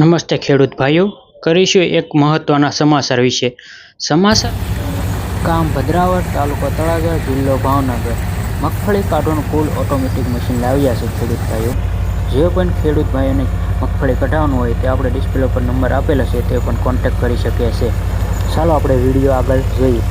નમસ્તે ખેડૂત ભાઈઓ, કરીશું એક મહત્વના સમાચાર વિશે. સમાચાર ગામ ભદ્રાવળ, તાલુકો તળાજા, જિલ્લો ભાવનગર. મગફળી કાઢવાનું ફૂલ ઓટોમેટિક મશીન લાવ્યા છે ખેડૂત ભાઈઓ. જે પણ ખેડૂત ભાઈઓને મગફળી કઢાવવાનું હોય તે આપણે ડિસ્પ્લે પર નંબર આપેલો છે તે પણ કોન્ટેક્ટ કરી શકે છે. ચાલો આપણે વિડીયો આગળ જોઈએ.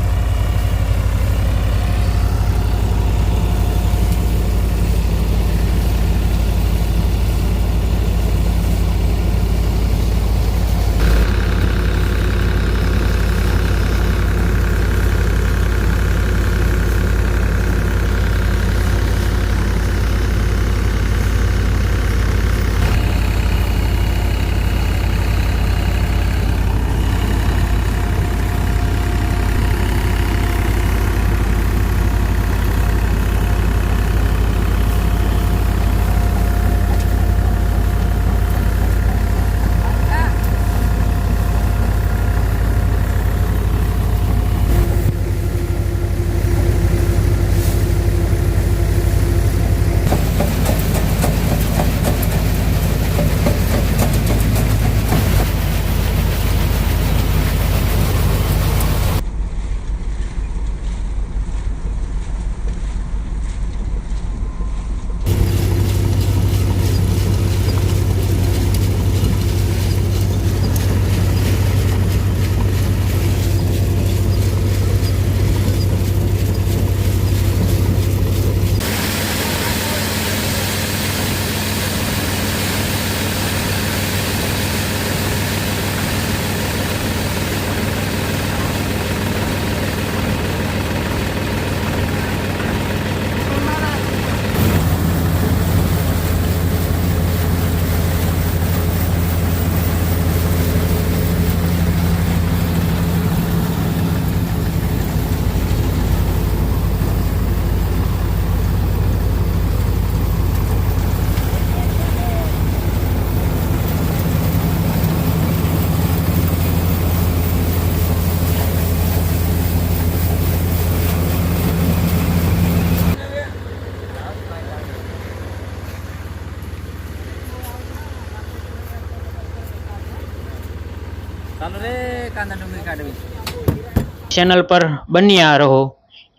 ચેનલ પર બન્યા રહો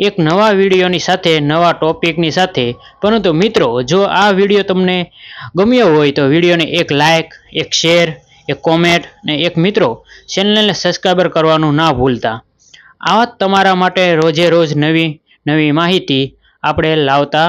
એક નવા વિડીયોની સાથે, નવા ટોપિકની સાથે. પરંતુ મિત્રો, જો આ વિડીયો તમને ગમ્યો હોય તો વિડીયોને એક લાઇક, એક શેર, એક કોમેન્ટ ને એક મિત્રો ચેનલને સબસ્ક્રાઈબર કરવાનું ના ભૂલતા. આવા તમારા માટે રોજે રોજ નવી નવી માહિતી આપણે લાવતા